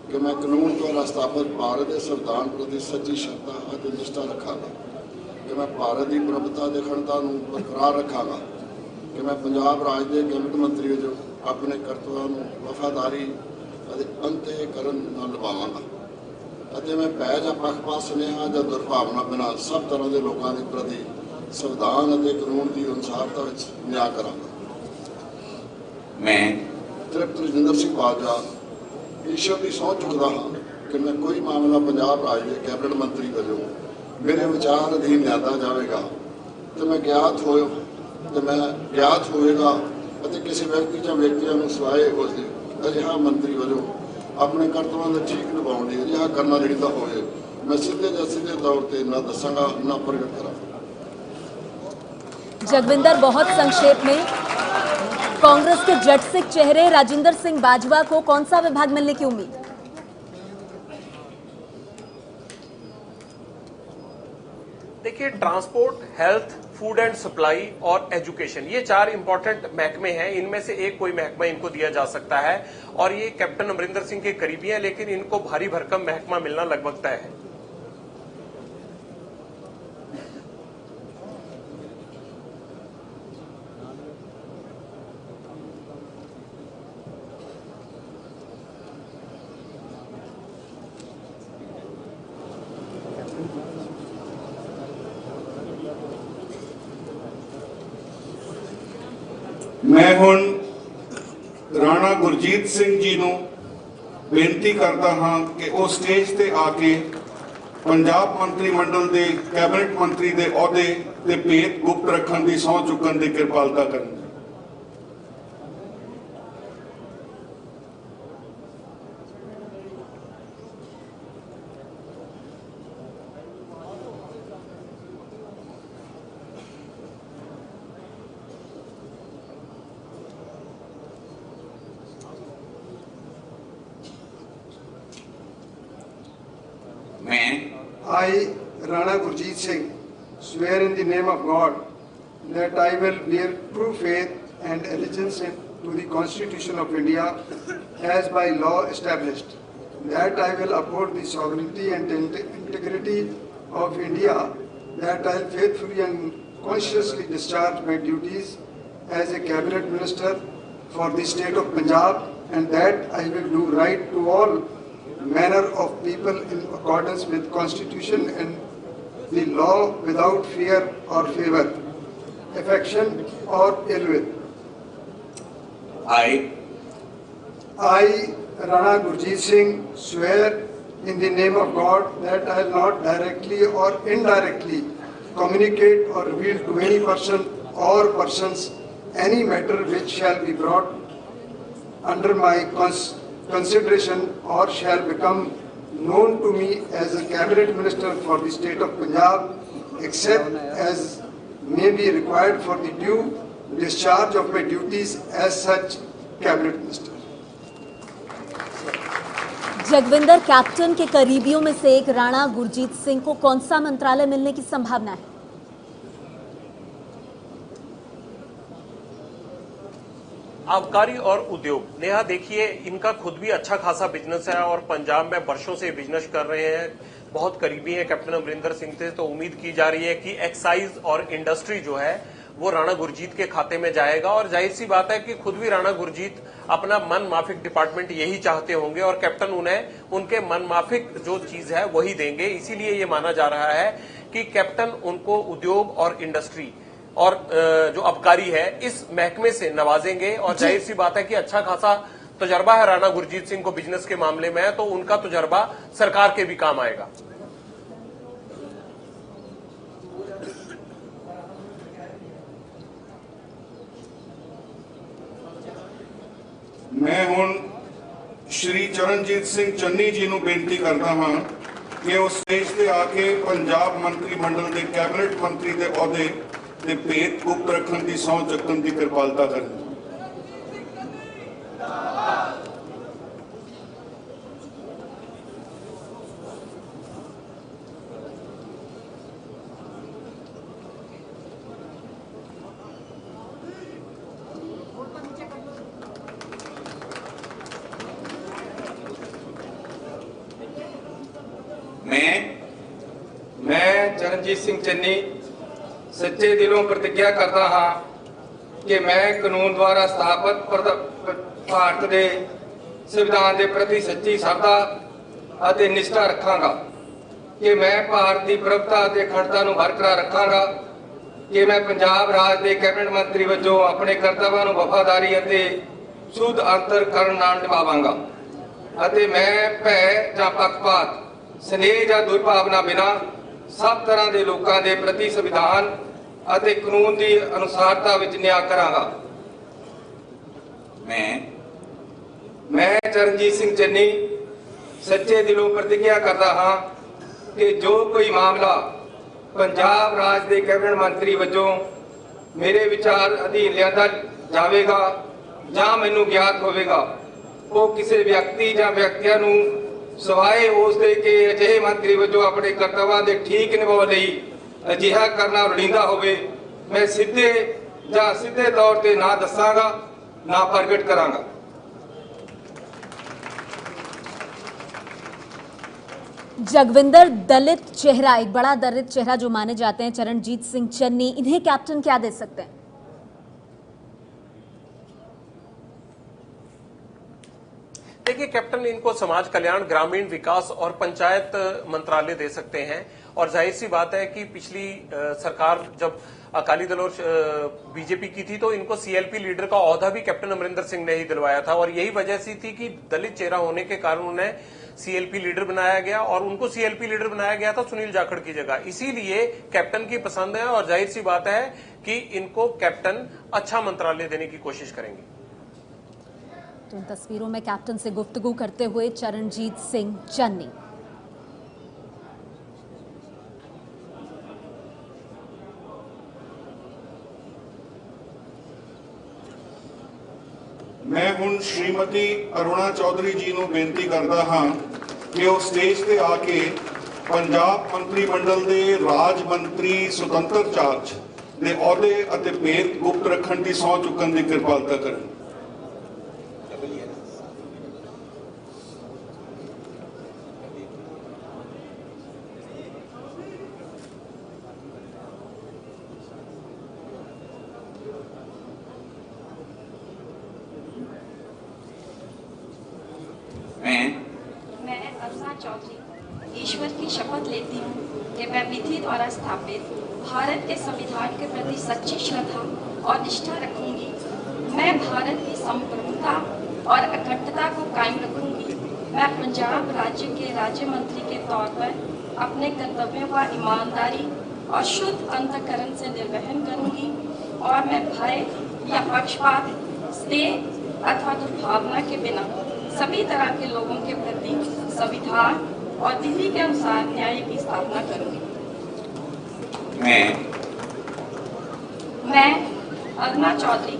Speaker 5: कि मैं कानून द्वारा स्थापित भारत के संविधान प्रति सच्ची श्रद्धा और निष्ठा रखांगा कि मैं भारत की प्रभुता की अखंडता को बरकरार रखांगा कि मैं पंजाब राज के कैबिनेट मंत्री वजों अपने कर्तव्यों को वफादारी और अंतःकरण नाल निभावांगा ਅਤੇ मैं भै ਜਾਂ पक्षपात स्नेहा ਜਾਂ दुर्भावना बिना सब तरह के लोगों के प्रति संविधान और कानून की अनुसारता विच न्याय करांगा।
Speaker 9: मैं
Speaker 5: तृप्त राजिंदर सिंह बाजवा ईश्वर की सौं चुकदा हां कि मैं कोई मामला पंजाब राज के कैबिनेट मंत्री वजों मेरे विचार अधीन लियांदा जाएगा तो मैं ज्ञात होएगा ਅਤੇ किसी व्यक्ति या व्यक्तियों को सिवाय उसके अजिहा मंत्री वजों अपने कर्तव्यों के ठीक निभाउण लई अजिहा करना लोड़ींदा होवे मैं सीधे या सीधे तौर पर ना दसांगा ना प्रगट करांगा।
Speaker 1: जगविंदर, बहुत संक्षेप में कांग्रेस के जटसिक चेहरे राजिंदर सिंह बाजवा को कौन सा विभाग मिलने की उम्मीद?
Speaker 3: देखिए, transport, health, food and supply और एजुकेशन, ये चार इंपॉर्टेंट महकमे हैं। इनमें से एक कोई महकमा इनको दिया जा सकता है और ये कैप्टन अमरिंदर सिंह के करीबी हैं, लेकिन इनको भारी भरकम महकमा मिलना लगभग तय है।
Speaker 7: मैं हुण राणा गुरजीत सिंह जी नूं बेनती करता हाँ कि वो स्टेज ते आके पंजाब मंत्री मंडल के कैबिनेट मंत्री के अहुदे ते भेद गुप्त रखने की सौं चुकन की कृपालता करन।
Speaker 5: I, Rana Gurjeet Singh, swear in the name of God that I will bear true faith and allegiance to the Constitution of India as by law established, that I will uphold the sovereignty and integrity of India, that I will faithfully and consciously discharge my duties as a cabinet minister for the state of Punjab, and that I will do right to all manner of people in accordance with Constitution and the law without fear or favor, affection or ill will.
Speaker 9: I,
Speaker 5: Rana Gurjeet Singh, swear in the name of God that I will not directly or indirectly communicate or reveal to any person or persons any matter which shall be brought under my consideration or shall become known to me as a cabinet minister for the state of Punjab, except as may be required for the due discharge of my duties as such cabinet minister.
Speaker 1: Jagvinder, captain के करीबियों में से एक राणा गुरजीत सिंह को कौन सा मंत्रालय मिलने की संभावना है?
Speaker 3: आबकारी और उद्योग। नेहा देखिए, इनका खुद भी अच्छा खासा बिजनेस है और पंजाब में वर्षों से बिजनेस कर रहे हैं, बहुत करीबी है कैप्टन अमरिंदर सिंह से। तो उम्मीद की जा रही है कि एक्साइज और इंडस्ट्री जो है वो राणा गुरजीत के खाते में जाएगा। और जाहिर सी बात है कि खुद भी राणा गुरजीत अपना मन माफिक डिपार्टमेंट यही चाहते होंगे और कैप्टन उन्हें उनके मन माफिक जो चीज है वही देंगे। इसीलिए ये माना जा रहा है कि कैप्टन उनको उद्योग और इंडस्ट्री और जो आबकारी है इस महकमे से नवाजेंगे। और जाहिर सी बात है कि अच्छा खासा तजर्बा है राणा गुरजीत सिंह को बिजनेस के मामले में, तो उनका तजर्बा सरकार के भी काम आएगा।
Speaker 7: मैं हुण श्री चरणजीत सिंह चन्नी जी ਨੂੰ ਬੇਨਤੀ ਕਰਦਾ ਹਾਂ ਕਿ ਉਹ ਸਟੇਜ ਤੇ ਆ ਕੇ ਪੰਜਾਬ ਮੰਤਰੀ ਮੰਡਲ ਦੇ ਕੈਬਨਿਟ ਮੰਤਰੀ ਦੇ ਅਹੁਦੇ ਤੇ ਭੇਦ ਗੁਪਤ ਰੱਖਣ ਦੀ ਸਹੁੰ ਚੱਕਣ ਦੀ ਕਿਰਪਾਲਤਾ ਕਰਨ।
Speaker 10: मैं चरणजीत सिंह चन्नी सच्चे दिलों प्रतिज्ञा करता हाँ कि मैं कानून द्वारा स्थापित भारत के संविधान के प्रति सच्ची श्रद्धा और निष्ठा रखांगा, कि मैं भारत की प्रभुता और अखंडता को बरकरार रखांगा, कि मैं पंजाब राज के कैबिनेट मंत्री वजों अपने कर्तव्यों को वफादारी और शुद्ध अंतरकरण नाल निभावांगा, और मैं भय या पक्षपात स्नेह या दुर्भावना बिना सब तरह के लोगों के प्रति संविधान और कानून की अनुसारता विच न्याय करांगा। मैं चरणजीत सिंह चन्नी सच्चे दिलों प्रतिज्ञा करता हाँ कि जो कोई मामला पंजाब राज के कैबिनेट मंत्री वजों मेरे विचार अधीन लिया जाएगा या मैनू ज्ञात होगा, वो किसी व्यक्ति या व्यक्तियों नूं सवाए उसके कि अजिहे मंत्री वजों अपने कर्तव्यों के ठीक निभाव लई अजिहा करना लोड़ींदा होवे, मैं सीधे या सीधे तौर पर ना दसांगा ना प्रगट करांगा।
Speaker 1: जगविंदर, दलित चेहरा, एक बड़ा दलित चेहरा जो माने जाते हैं चरणजीत सिंह चन्नी, इन्हें कैप्टन क्या दे सकते हैं?
Speaker 3: देखिए, कैप्टन इनको समाज कल्याण, ग्रामीण विकास और पंचायत मंत्रालय दे सकते हैं। और जाहिर सी बात है कि पिछली सरकार जब अकाली दल और बीजेपी की थी तो इनको सीएलपी लीडर का ओहदा भी कैप्टन अमरिंदर सिंह ने ही दिलवाया था। और यही वजह सी थी कि दलित चेहरा होने के कारण उन्हें सीएलपी लीडर बनाया गया, और उनको सीएलपी लीडर बनाया गया था सुनील जाखड़ की जगह। इसीलिए कैप्टन की पसंद है और जाहिर सी बात है कि इनको कैप्टन अच्छा मंत्रालय देने की कोशिश करेंगे।
Speaker 1: तो इन तस्वीरों में कैप्टन से गुफ्तगू करते हुए चरणजीत सिंह चन्नी।
Speaker 7: मैं हुण श्रीमती अरुणा चौधरी जी ਨੂੰ ਬੇਨਤੀ ਕਰਦਾ ਹਾਂ कि वो स्टेज पे आके ਪੰਜਾਬ ਮੰਤਰੀ ਮੰਡਲ ਦੇ ਰਾਜ ਮੰਤਰੀ ਸੁਤੰਤਰ ਚਾਰਜ ਦੇ ਅਹੁਦੇ ਅਤੇ ਭੇਦ ਗੁਪਤ ਰੱਖਣ ਦੀ ਸਹੁੰ ਚੁੱਕਣ ਦੀ ਕਿਰਪਾਲਤਾ ਕਰਨ।
Speaker 9: मैं
Speaker 11: अरुणा चौधरी ईश्वर की शपथ लेती हूँ कि मैं विधि द्वारा स्थापित भारत के संविधान के प्रति सच्ची श्रद्धा और निष्ठा रखूंगी। मैं भारत की संप्रभुता और अखंडता को कायम रखूंगी। मैं पंजाब राज्य के राज्य मंत्री के तौर पर अपने कर्तव्यों का ईमानदारी और शुद्ध अंतःकरण से निर्वहन करूंगी और मैं भय या पक्षपात, स्नेह अथवा दुर्भावना के बिना सभी तरह के लोगों के प्रति संविधान और विधि के अनुसार न्याय की स्थापना करूंगी। मैं अरुणा चौधरी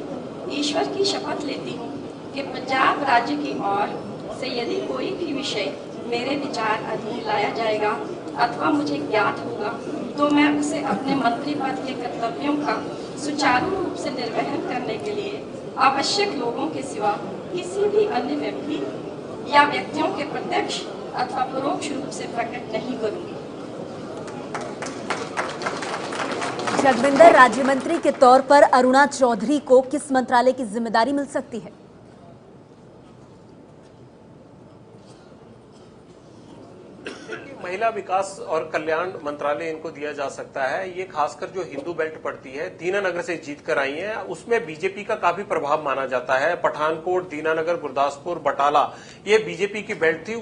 Speaker 11: ईश्वर की शपथ लेती हूँ कि पंजाब राज्य की ओर से यदि कोई भी विषय मेरे विचार अधीन लाया जाएगा अथवा मुझे ज्ञात होगा तो मैं उसे अपने मंत्री पद के कर्तव्यों का सुचारू रूप से निर्वहन करने के लिए आवश्यक लोगों के सिवा किसी भी अन्य व्यक्ति या व्यक्तियों के प्रत्यक्ष अथवा परोक्ष रूप से प्रकट नहीं करूंगी।
Speaker 1: जगविंदर, राज्य मंत्री के तौर पर अरुणा चौधरी को किस मंत्रालय की जिम्मेदारी मिल सकती है?
Speaker 3: महिला विकास और कल्याण मंत्रालय इनको दिया जा सकता है। ये खासकर जो हिंदू बेल्ट पड़ती है, दीनानगर से जीत कर आई है, उसमें बीजेपी का काफी प्रभाव माना जाता है। पठानकोट, दीनानगर, गुरदासपुर, बटाला, ये बीजेपी की बेल्ट थी,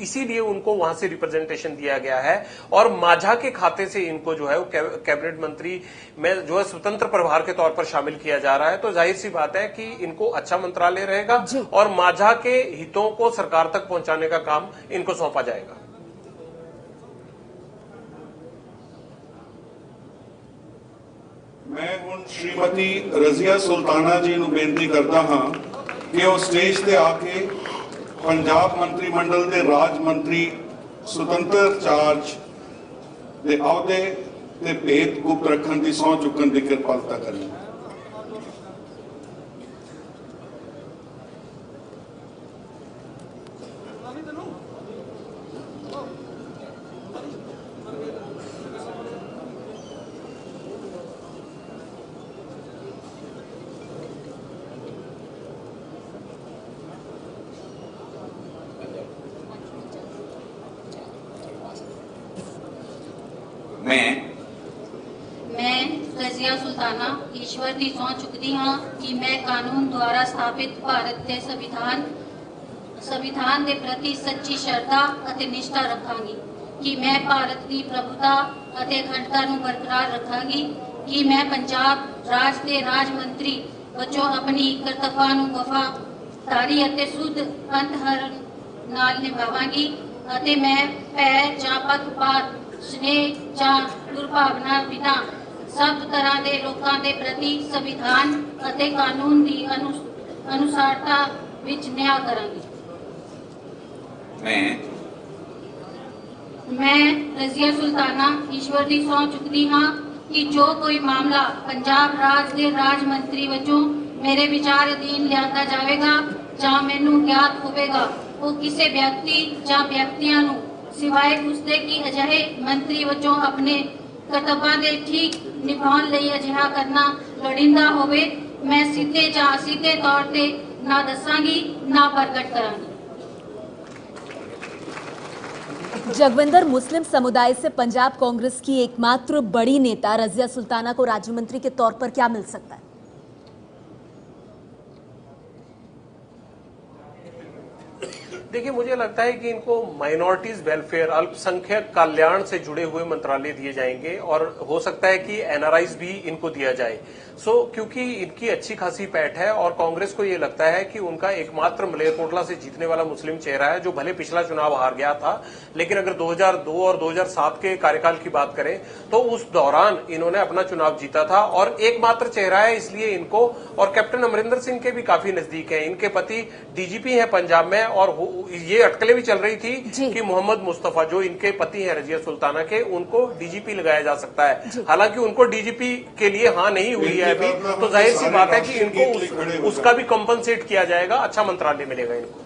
Speaker 3: इसीलिए उनको वहां से रिप्रेजेंटेशन दिया गया है। और माझा के खाते से इनको जो है वो कैबिनेट मंत्री में जो है स्वतंत्र प्रभार के तौर पर शामिल किया जा रहा है। तो जाहिर सी बात है कि इनको अच्छा मंत्रालय रहेगा और माझा के हितों को सरकार तक पहुंचाने का काम इनको सौंपा जाएगा।
Speaker 7: मैं ਹੁਣ श्रीमती रजिया सुल्ताना जी ਨੂੰ ਬੇਨਤੀ ਕਰਦਾ ਹਾਂ ਕਿ ਉਹ ਸਟੇਜ ਤੇ ਆ ਕੇ ਪੰਜਾਬ ਮੰਤਰੀ ਮੰਡਲ ਦੇ ਰਾਜ ਮੰਤਰੀ ਸੁਤੰਤਰ ਚਾਰਜ ਦੇ ਅਹੁਦੇ ਤੇ ਭੇਦ ਗੁਪਤ ਰੱਖਣ ਦੀ ਸਹੁੰ ਚੁੱਕਣ ਦੀ ਕਿਰਪਾਲਤਾ ਕਰਨ।
Speaker 11: मैं रजिया सुल्ताना ईश्वर की सौं चुकती हाँ कि मैं कानून द्वारा स्थापित भारत के संविधान के प्रति सच्ची श्रद्धा और निष्ठा रखांगी कि मैं भारत की प्रभुता और अखंडता को बरकरार रखांगी कि मैं पंजाब राज के राज मंत्री वजों अपनी कर्तव्यां ਨੂੰ वफादारी और शुद्ध अंतःकरण नाल निभावांगी ਅਤੇ मैं भै ਜਾਂ पक्षपात, स्नेह ਜਾਂ दुर्भावना बिना सब तरह के लोगों के प्रति संविधान ਅਤੇ कानून की अनुसारता विच न्याय करांगी। मैं रजिया सुल्ताना ईश्वर की सौं चुकती हाँ कि जो कोई मामला पंजाब राज के राज मंत्री वजों मेरे विचार अधीन लिया जाएगा ਜਾਂ ਮੈਨੂੰ ज्ञात होगा वो किसी व्यक्ति ਜਾਂ ਵਿਅਕਤੀਆਂ ਨੂੰ सिवाय उसके कि अजिहे मंत्री वजों अपने कर्तव्यों के ठीक निभाने लिए अजिहा करना लोड़ींदा होवे मैं सीधे ਜਾਂ असीधे तौर पर ना दसांगी ना प्रकट करांगी।
Speaker 1: जगविंदर, मुस्लिम समुदाय से पंजाब कांग्रेस की एकमात्र बड़ी नेता रजिया सुल्ताना को राज्य मंत्री के तौर पर क्या मिल सकता है?
Speaker 3: देखिए, मुझे लगता है कि इनको माइनॉरिटीज वेलफेयर, अल्पसंख्यक कल्याण से जुड़े हुए मंत्रालय दिए जाएंगे और हो सकता है कि एनआरआईज भी इनको दिया जाए। क्योंकि इनकी अच्छी खासी पैठ है और कांग्रेस को ये लगता है कि उनका एकमात्र मलेरकोटला से जीतने वाला मुस्लिम चेहरा है, जो भले पिछला चुनाव हार गया था, लेकिन अगर 2002 और 2007 के कार्यकाल की बात करें तो उस दौरान इन्होंने अपना चुनाव जीता था और एकमात्र चेहरा है, इसलिए इनको, और कैप्टन अमरिंदर सिंह के भी काफी नजदीक है। इनके पति डीजीपी हैं पंजाब में और ये अटकलें भी चल रही थी कि मोहम्मद मुस्तफा जो इनके पति हैं रजिया सुल्ताना के, उनको डीजीपी लगाया जा सकता है। हालांकि उनको डीजीपी के लिए हाँ नहीं हुई है अभी, तो जाहिर सी बात है कि इनको उसका भी कंपनसेट किया जाएगा, अच्छा मंत्रालय मिलेगा इनको।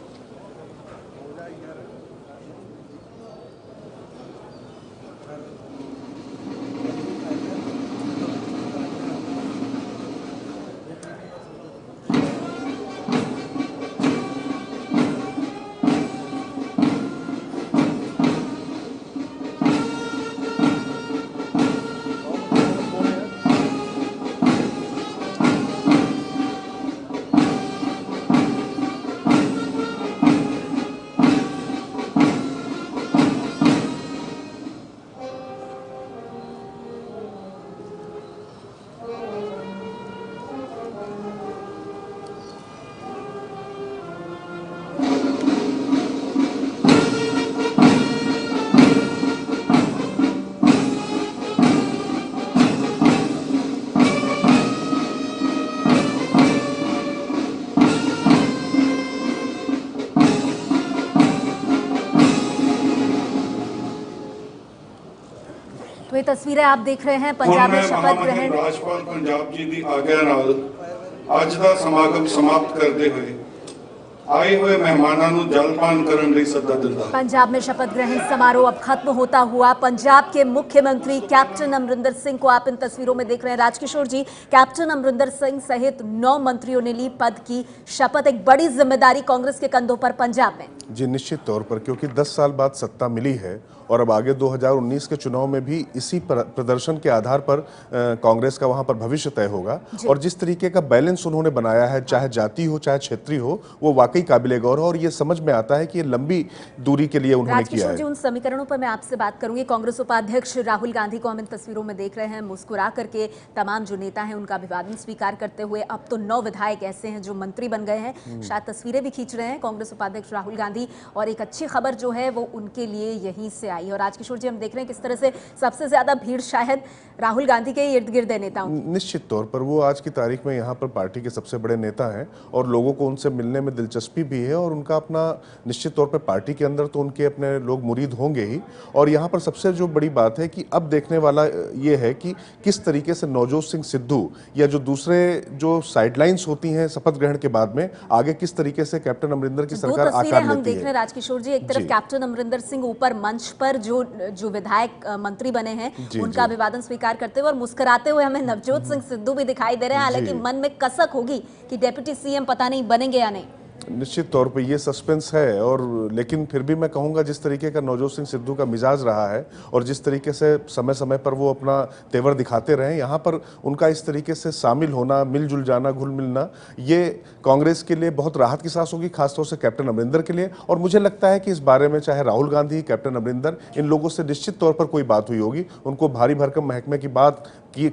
Speaker 1: तो ये तस्वीरें आप देख रहे हैं पंजाब में शपथ ग्रहण।
Speaker 7: राजपाल पंजाब जी की आज्ञा नाल ਅੱਜ ਦਾ ਸਮਾਗਮ ਸਮਾਪਤ ਕਰਦੇ ਹੋਏ आए हुए मेहमानों ਨੂੰ जलपान ਕਰਨ ਲਈ ਸੱਦਾ ਦਿੰਦਾ।
Speaker 1: पंजाब में शपथ ग्रहण समारोह अब खत्म होता हुआ पंजाब के मुख्यमंत्री कैप्टन अमरिंदर सिंह को आप इन तस्वीरों में देख रहे हैं। राजकिशोर जी, कैप्टन अमरिंदर सिंह सहित 9 मंत्रियों ने ली पद की शपथ। एक बड़ी जिम्मेदारी कांग्रेस के कंधों पर पंजाब में।
Speaker 2: जी निश्चित तौर पर, क्योंकि 10 साल बाद सत्ता मिली है और अब आगे 2019 के चुनाव में भी इसी प्रदर्शन के आधार पर कांग्रेस का वहां पर भविष्य तय होगा। और जिस तरीके का बैलेंस उन्होंने बनाया है, चाहे जाति हो चाहे क्षेत्रीय हो, वो वाकई काबिले गौर है और ये समझ में आता है कि ये लंबी दूरी के लिए उन्होंने किया है।
Speaker 1: जी, उन समीकरणों पर मैं आपसे बात करूंगी। कांग्रेस उपाध्यक्ष राहुल गांधी को हम इन तस्वीरों में देख रहे हैं, मुस्कुरा करके तमाम जो नेता हैं उनका अभिवादन स्वीकार करते हुए। अब तो 9 विधायक ऐसे हैं जो मंत्री बन गए हैं, शायद तस्वीरें भी खींच रहे हैं कांग्रेस उपाध्यक्ष राहुल गांधी। और एक अच्छी खबर जो है वो उनके लिए यहीं से आई। और राजकिशोर जी, हम देख रहे हैं किस तरह से सबसे ज्यादा भीड़ शायद राहुल गांधी के इर्द गिर्द है नेताओं।
Speaker 2: निश्चित तौर पर वो आज की तारीख में यहाँ पर पार्टी के सबसे बड़े नेता हैं और लोगों को उनसे मिलने में दिलचस्पी भी है और उनका अपना निश्चित तौर पर पार्टी के अंदर तो उनके अपने लोग मुरीद होंगे ही। और यहाँ पर सबसे जो बड़ी बात है कि अब देखने वाला ये है कि किस तरीके से नवजोत सिंह सिद्धू या जो दूसरे जो साइडलाइंस होती हैं शपथ ग्रहण के बाद में आगे किस तरीके से कैप्टन अमरिंदर की सरकार आकार लेती है।
Speaker 1: हम देख रहे हैं राजकिशोर जी, एक तरफ कैप्टन अमरिंदर सिंह ऊपर मंच पर जो विधायक मंत्री बने हैं उनका अभिवादन स्वीकार करते हुए और मुस्कुराते हुए हमें नवजोत सिंह सिद्धू भी दिखाई दे रहे हैं। हालांकि मन में कसक होगी कि डेप्यूटी सीएम पता नहीं बनेंगे या नहीं।
Speaker 2: निश्चित तौर पे ये सस्पेंस है। और लेकिन फिर भी मैं कहूँगा जिस तरीके का नवजोत सिंह सिद्धू का मिजाज रहा है और जिस तरीके से समय समय पर वो अपना तेवर दिखाते रहे, यहाँ पर उनका इस तरीके से शामिल होना, मिलजुल जाना, घुल मिलना, ये कांग्रेस के लिए बहुत राहत की सांस होगी, खासतौर से कैप्टन अमरिंदर के लिए। और मुझे लगता है कि इस बारे में चाहे राहुल गांधी, कैप्टन अमरिंदर, इन लोगों से निश्चित तौर पर कोई बात हुई होगी। उनको भारी भरकम महकमे की बात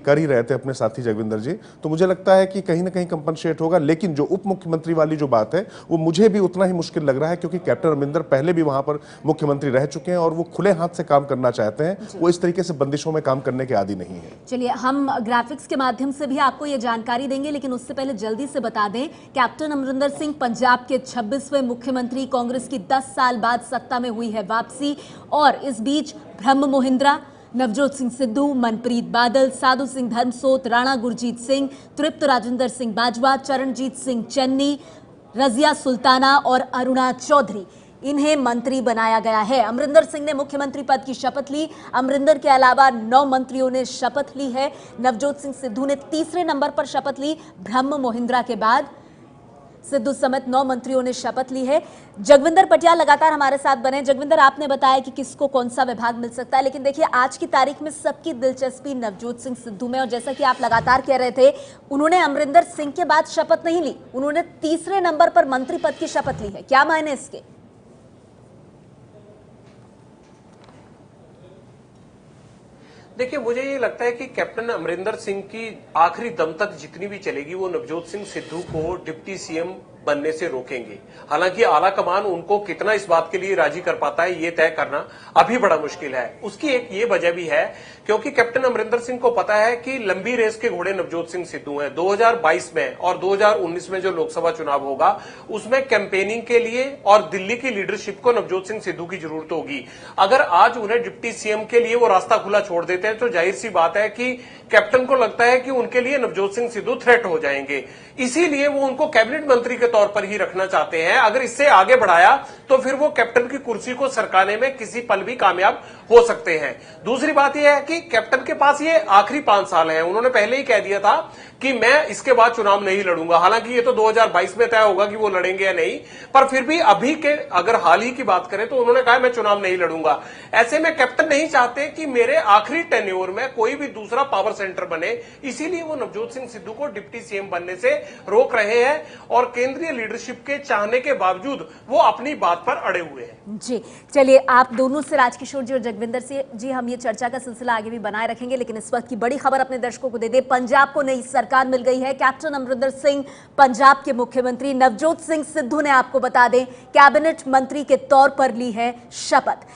Speaker 2: कर ही रहे थे अपने साथी जगविंदर जी, तो मुझे लगता है कि कहीं ना कहीं कंपनसेट होगा। लेकिन जो उप मुख्यमंत्री वाली जो बात है वो मुझे भी उतना ही मुश्किल लग रहा है, क्योंकि कैप्टन अमरिंदर पहले भी वहां पर मुख्यमंत्री रह चुके हैं और वो खुले हाथ से काम करना चाहते हैं, वो इस तरीके से बंदिशों में काम करने के आदी नहीं है।
Speaker 1: चलिए, हम ग्राफिक्स के माध्यम से भी आपको ये जानकारी देंगे, लेकिन उससे पहले जल्दी से बता दें, कैप्टन अमरिंदर सिंह पंजाब के 26वें मुख्यमंत्री, कांग्रेस की 10 साल बाद सत्ता में हुई है वापसी। और इस बीच ब्रह्म मोहिंद्रा, नवजोत सिंह सिद्धू, मनप्रीत बादल, साधु सिंह धर्मसोत, राणा गुरजीत सिंह, तृप्त राजेंद्र सिंह बाजवा, चरणजीत सिंह चन्नी, रजिया सुल्ताना और अरुणा चौधरी, इन्हें मंत्री बनाया गया है। अमरिंदर सिंह ने मुख्यमंत्री पद की शपथ ली। अमरिंदर के अलावा 9 मंत्रियों ने शपथ ली है। नवजोत सिंह सिद्धू ने तीसरे नंबर पर शपथ ली, ब्रह्म मोहिंद्रा के बाद सिद्धू समेत 9 मंत्रियों ने शपथ ली है। जगविंदर पटियाल लगातार हमारे साथ बने। जगविंदर, आपने बताया कि किसको कौन सा विभाग मिल सकता है, लेकिन देखिए आज की तारीख में सबकी दिलचस्पी नवजोत सिंह सिद्धू में। और जैसा कि आप लगातार कह रहे थे, उन्होंने अमरिंदर सिंह के बाद शपथ नहीं ली, उन्होंने तीसरे नंबर पर मंत्री पद की शपथ ली है। क्या मायने इसके?
Speaker 3: देखिए, मुझे ये लगता है कि कैप्टन अमरिंदर सिंह की आखिरी दम तक जितनी भी चलेगी वो नवजोत सिंह सिद्धू को डिप्टी सीएम बनने से रोकेंगे। हालांकि आला कमान उनको कितना इस बात के लिए राजी कर पाता है ये तय करना अभी बड़ा मुश्किल है। उसकी एक ये वजह भी है क्योंकि कैप्टन अमरिंदर सिंह को पता है कि लंबी रेस के घोड़े नवजोत सिंह सिद्धू हैं। 2022 में और 2019 में जो लोकसभा चुनाव होगा उसमें कैंपेनिंग के लिए और दिल्ली की लीडरशिप को नवजोत सिंह सिद्धू की जरूरत होगी। अगर आज उन्हें डिप्टी सीएम के लिए वो रास्ता खुला छोड़ देते हैं तो जाहिर सी बात है कि कैप्टन को लगता है कि उनके लिए नवजोत सिंह सिद्धू थ्रेट हो जाएंगे, इसीलिए वो उनको कैबिनेट मंत्री के तौर पर ही रखना चाहते हैं। अगर इससे आगे बढ़ाया तो फिर वो कैप्टन की कुर्सी को सरकाने में किसी पल भी कामयाब हो सकते हैं। दूसरी बात यह है कि कैप्टन के पास ये आखिरी 5 साल है। उन्होंने पहले ही कह दिया था कि मैं इसके बाद चुनाव नहीं लड़ूंगा। हालांकि ये तो 2022 में तय होगा कि वो लड़ेंगे या नहीं, पर फिर भी अभी के अगर हाल ही की बात करें तो उन्होंने कहा मैं चुनाव नहीं लड़ूंगा। ऐसे में कैप्टन नहीं चाहते कि मेरे आखिरी टेन्योर में कोई भी दूसरा पावर सेंटर बने, इसीलिए वो नवजोत सिंह सिद्धू को डिप्टी सीएम बनने से रोक रहे हैं और केंद्रीय लीडरशिप के चाहने के बावजूद वो अपनी बात पर अड़े हुए हैं।
Speaker 1: जी, चलिए आप दोनों से, राजकिशोर जी और जगविंदर जी, हम ये चर्चा का सिलसिला आगे भी बनाए रखेंगे, लेकिन इस वक्त की बड़ी खबर अपने दर्शकों को दे दे। पंजाब को नई सरकार मिल गई है। कैप्टन अमरिंदर सिंह पंजाब के मुख्यमंत्री नवजोत सिंह सिद्धू ने, आपको बता दें, कैबिनेट मंत्री के तौर पर ली है शपथ।